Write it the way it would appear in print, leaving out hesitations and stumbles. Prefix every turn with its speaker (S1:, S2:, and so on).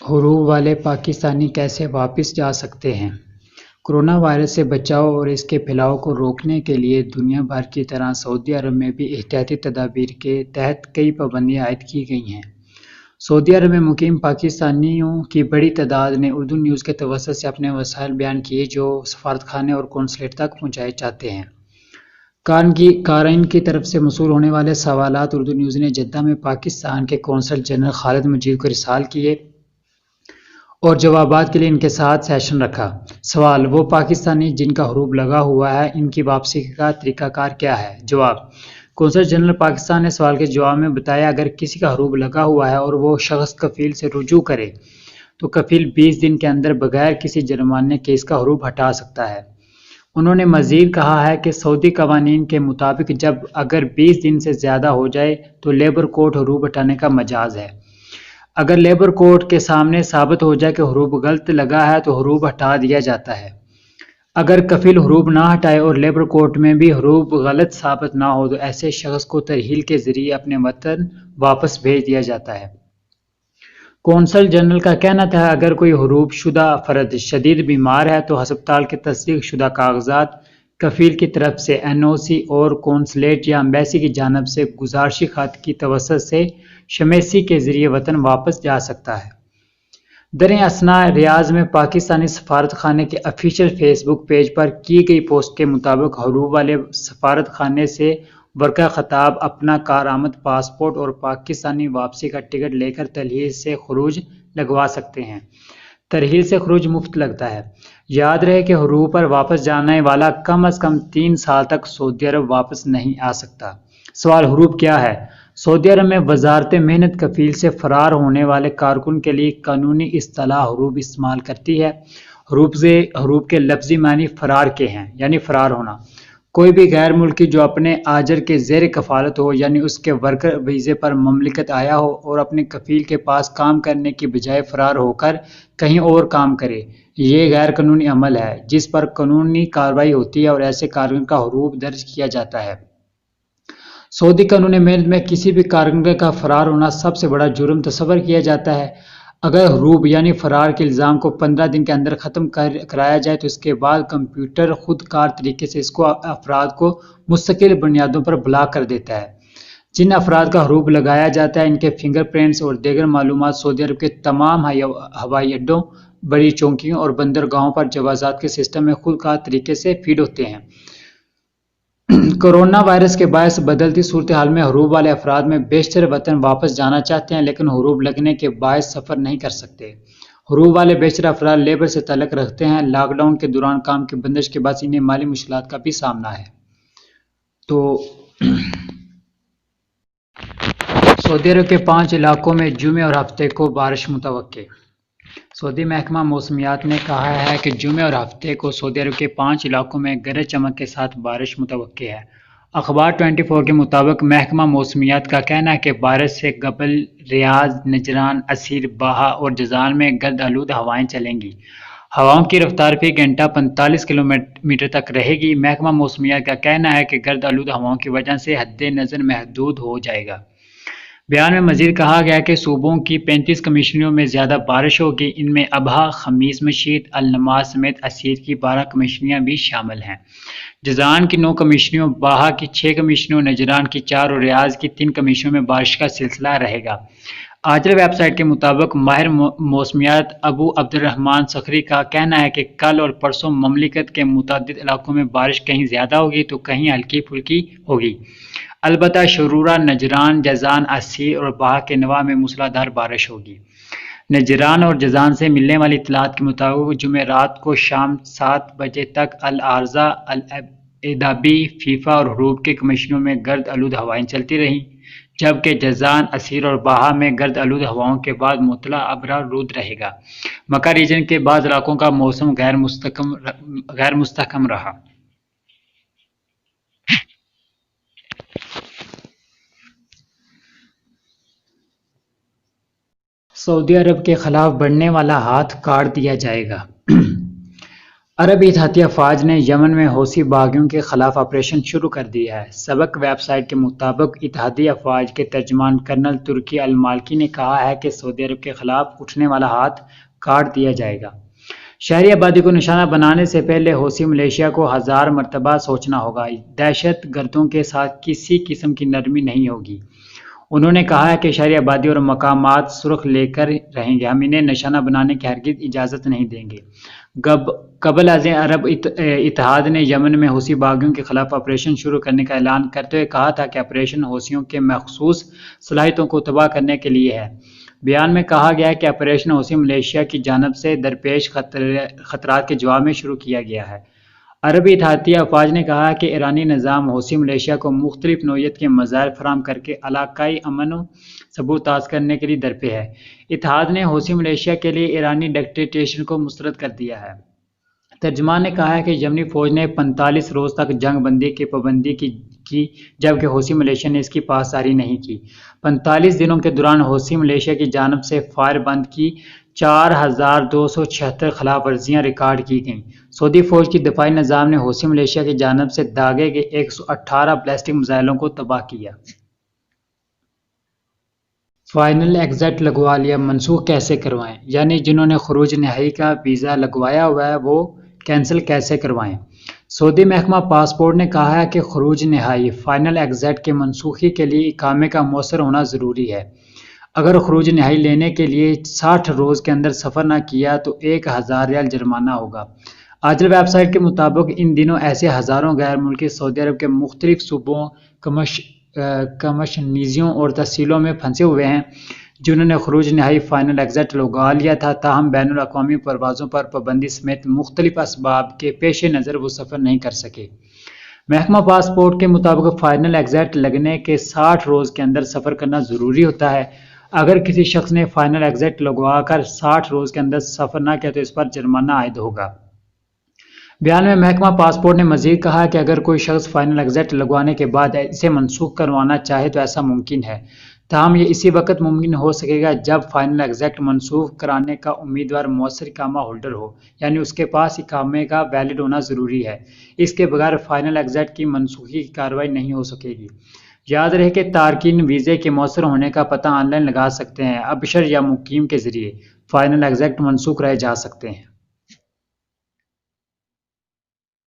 S1: حروب والے پاکستانی کیسے واپس جا سکتے ہیں؟ کورونا وائرس سے بچاؤ اور اس کے پھیلاؤ کو روکنے کے لیے دنیا بھر کی طرح سعودی عرب میں بھی احتیاطی تدابیر کے تحت کئی پابندیاں عائد کی گئی ہیں۔ سعودی عرب میں مقیم پاکستانیوں کی بڑی تعداد نے اردو نیوز کے توسط سے اپنے مسائل بیان کیے جو سفارتخانے اور قونصلیٹ تک پہنچائے جاتے ہیں۔ قارئین کی طرف سے موصول ہونے والے سوالات اردو نیوز نے جدہ میں پاکستان کے قونصل جنرل خالد مجید کو ارسال کیے اور جوابات کے لیے ان کے ساتھ سیشن رکھا۔ سوال: وہ پاکستانی جن کا حروب لگا ہوا ہے ان کی واپسی کا طریقہ کار کیا ہے؟ جواب: قونصل جنرل پاکستان نے سوال کے جواب میں بتایا اگر کسی کا حروب لگا ہوا ہے اور وہ شخص کفیل سے رجوع کرے تو کفیل 20 دن کے اندر بغیر کسی جرمانے کے اس کا حروب ہٹا سکتا ہے۔ انہوں نے مزید کہا ہے کہ سعودی قوانین کے مطابق جب اگر 20 دن سے زیادہ ہو جائے تو لیبر کورٹ حروب ہٹانے کا مجاز ہے۔ اگر لیبر کورٹ کے سامنے ثابت ہو جائے کہ حروب غلط لگا ہے تو حروب ہٹا دیا جاتا ہے۔ اگر کفیل حروب نہ ہٹائے اور لیبر کورٹ میں بھی حروب غلط ثابت نہ ہو تو ایسے شخص کو ترحیل کے ذریعے اپنے وطن واپس بھیج دیا جاتا ہے۔ قونصل جنرل کا کہنا تھا اگر کوئی حروب شدہ فرد شدید بیمار ہے تو ہسپتال کے تصدیق شدہ کاغذات، کفیل کی طرف سے NOC اور قونصلیٹ یا ایمبیسی کی جانب سے گزارشی خط کی توسط سے شمیسی کے ذریعے وطن واپس جا سکتا ہے۔ دریں اثنا ریاض میں پاکستانی سفارت خانے کے افیشل فیس بک پیج پر کی گئی پوسٹ کے مطابق حروب والے سفارت خانے سے برقع خطاب اپنا کارآمد پاسپورٹ اور پاکستانی واپسی کا ٹکٹ لے کر ترحیل سے خروج لگوا سکتے ہیں۔ ترحیل سے خروج مفت لگتا ہے۔ یاد رہے کہ حروب پر واپس جانے والا کم از کم 3 سال تک سعودی عرب واپس نہیں آ سکتا۔ سوال: حروب کیا ہے؟ سعودی عرب میں وزارت محنت کفیل سے فرار ہونے والے کارکن کے لیے قانونی اصطلاح حروب استعمال کرتی ہے۔ حروب کے لفظی معنی فرار کے ہیں، یعنی فرار ہونا۔ کوئی بھی غیر ملکی جو اپنے آجر کے زیر کفالت ہو یعنی اس کے ورکر ویزے پر مملکت آیا ہو اور اپنے کفیل کے پاس کام کرنے کی بجائے فرار ہو کر کہیں اور کام کرے، یہ غیر قانونی عمل ہے جس پر قانونی کارروائی ہوتی ہے اور ایسے کارکن کا حروب درج کیا جاتا ہے۔ سعودی قانون محنت میں کسی بھی کارکن کا فرار ہونا سب سے بڑا جرم تصور کیا جاتا ہے۔ اگر حروب یعنی فرار کے الزام کو 15 دن کے اندر ختم کرایا جائے تو اس کے بعد کمپیوٹر خود کار طریقے سے اس کو افراد کو مستقل بنیادوں پر بلاک کر دیتا ہے۔ جن افراد کا حروب لگایا جاتا ہے ان کے فنگر پرنٹس اور دیگر معلومات سعودی عرب کے تمام ہوائی اڈوں، بڑی چوکیوں اور بندرگاہوں پر جوازات کے سسٹم میں خود کار طریقے سے فیڈ ہوتے ہیں۔ کورونا وائرس کے باعث بدلتی صورتحال میں حروب والے افراد میں بیشتر وطن واپس جانا چاہتے ہیں لیکن حروب لگنے کے باعث سفر نہیں کر سکتے۔ حروب والے بیشتر افراد لیبر سے تعلق رکھتے ہیں۔ لاک ڈاؤن کے دوران کام کی بندش کے بعد انہیں مالی مشکلات کا بھی سامنا ہے۔ تو سعودی عرب کے 5 علاقوں میں جمعے اور ہفتے کو بارش متوقع۔ سعودی محکمہ موسمیات نے کہا ہے کہ جمعے اور ہفتے کو سعودی عرب کے 5 علاقوں میں گرج چمک کے ساتھ بارش متوقع ہے۔ اخبار 24 کے مطابق محکمہ موسمیات کا کہنا ہے کہ بارش سے قبل ریاض، نجران، عسیر، باہا اور جازان میں گرد آلود ہوائیں چلیں گی۔ ہواؤں کی رفتار فی گھنٹہ 45 کلومیٹر تک رہے گی۔ محکمہ موسمیات کا کہنا ہے کہ گرد آلود ہواؤں کی وجہ سے حد نظر محدود ہو جائے گا۔ بیان میں مزید کہا گیا کہ صوبوں کی 35 کمیشنریوں میں زیادہ بارش ہوگی۔ ان میں ابہا، خمیس مشیط، النماس سمیت عسیر کی 12 کمیشنریاں بھی شامل ہیں۔ جازان کی 9 کمیشنریوں، باہا کی 6 کمیشنریوں، نجران کی 4 اور ریاض کی 3 کمیشنریوں میں بارش کا سلسلہ رہے گا۔ آجرا ویب سائٹ کے مطابق ماہر موسمیات ابو عبدالرحمان صخری کا کہنا ہے کہ کل اور پرسوں مملکت کے متعدد علاقوں میں بارش کہیں زیادہ ہوگی تو کہیں ہلکی پھلکی ہوگی۔ البتہ شرورہ، نجران، جازان، عسیر اور باہا کے نواح میں موسلا دھار بارش ہوگی۔ نجران اور جازان سے ملنے والی اطلاعات کے مطابق جمعرات کو شام 7 بجے تک العارضہ، الابدابی، فیفا اور حروب کے کمیشنوں میں گرد آلود ہوائیں چلتی رہیں، جبکہ جازان، عسیر اور باہا میں گرد آلود ہواؤں کے بعد معتدل ابر رود رہے گا۔ مکہ ریجن کے بعض علاقوں کا موسم غیر مستحکم رہا۔ سعودی عرب کے خلاف بڑھنے والا ہاتھ کاٹ دیا جائے گا۔ عرب اتحادی افواج نے یمن میں حوثی باغیوں کے خلاف آپریشن شروع کر دیا ہے۔ سبق ویب سائٹ کے مطابق اتحادی افواج کے ترجمان کرنل ترکی المالکی نے کہا ہے کہ سعودی عرب کے خلاف اٹھنے والا ہاتھ کاٹ دیا جائے گا۔ شہری آبادی کو نشانہ بنانے سے پہلے حوثی ملیشیا کو 1000 مرتبہ سوچنا ہوگا۔ دہشت گردوں کے ساتھ کسی قسم کی نرمی نہیں ہوگی۔ انہوں نے کہا ہے کہ شہری آبادی اور مقامات سرخ لے کر رہیں گے، ہم انہیں نشانہ بنانے کی ہرگز اجازت نہیں دیں گے۔ قبل از عرب اتحاد نے یمن میں حوثی باغیوں کے خلاف آپریشن شروع کرنے کا اعلان کرتے ہوئے کہا تھا کہ آپریشن حوثیوں کے مخصوص صلاحیتوں کو تباہ کرنے کے لیے ہے۔ بیان میں کہا گیا ہے کہ آپریشن حوثی ملیشیا کی جانب سے درپیش خطرات کے جواب میں شروع کیا گیا ہے۔ عربی اتحادی افواج نے کہا کہ ایرانی نظام حوثی ملیشیا کو مختلف نوعیت کے میزائل فراہم کر کے علاقائی امن و ثبوت کرنے کے لیے درپے ہے۔ اتحاد نے حوثی ملیشیا کے لیے ایرانی ڈکٹیٹرشپ کو مسترد کر دیا ہے۔ ترجمان نے کہا ہے کہ یمنی فوج نے 45 روز تک جنگ بندی کی پابندی کی جبکہ حوثی ملیشیا نے اس کی پاسداری نہیں کی۔ 45 دنوں کے دوران حوثی ملیشیا کی جانب سے فائر بند کی 4276 خلاف ورزیاں ریکارڈ کی گئیں۔ سعودی فوج کی دفاعی نظام نے حوثی ملیشیا کی جانب سے داغے گئے 118 بیلسٹک میزائلوں کو تباہ کیا۔ فائنل ایگزٹ لگوا لیا، منسوخ کیسے کروائیں؟ یعنی جنہوں نے خروج نہائی کا ویزا لگوایا ہوا ہے وہ کینسل کیسے کروائیں؟ سعودی محکمہ پاسپورٹ نے کہا ہے کہ خروج نہائی فائنل ایگزٹ کے منسوخی کے لیے اقامے کا مؤثر ہونا ضروری ہے۔ اگر خروج نہائی لینے کے لیے 60 روز کے اندر سفر نہ کیا تو 1000 ریال جرمانہ ہوگا۔ آجل ویب سائٹ کے مطابق ان دنوں ایسے ہزاروں غیر ملکی سعودی عرب کے مختلف صوبوں، کمشنریزوں اور تحصیلوں میں پھنسے ہوئے ہیں جنہوں نے خروج نہائی فائنل ایگزٹ لگوا لیا تھا، تاہم بین الاقوامی پروازوں پر پابندی سمیت مختلف اسباب کے پیش نظر وہ سفر نہیں کر سکے۔ محکمہ پاسپورٹ کے مطابق فائنل ایگزٹ لگنے کے 60 روز کے اندر سفر کرنا ضروری ہوتا ہے۔ اگر کسی شخص نے فائنل ایگزٹ لگوا کر 60 روز کے اندر سفر نہ کیا تو اس پر جرمانہ عائد ہوگا۔ بیان میں محکمہ پاسپورٹ نے مزید کہا کہ اگر کوئی شخص فائنل ایگزٹ لگوانے کے بعد اسے منسوخ کروانا چاہے تو ایسا ممکن ہے، تاہم یہ اسی وقت ممکن ہو سکے گا جب فائنل ایگزٹ منسوخ کرانے کا امیدوار مؤثر اقامہ ہولڈر ہو، یعنی اس کے پاس اقامے کا ویلڈ ہونا ضروری ہے۔ اس کے بغیر فائنل ایگزٹ کی منسوخی کی کارروائی نہیں ہو سکے گی۔ یاد رہے کہ تارکین ویزے کے مؤثر ہونے کا پتہ آن لائن لگا سکتے ہیں۔ ابشر یا مقیم کے ذریعے فائنل ایگزٹ منسوخ کرائے جا سکتے ہیں۔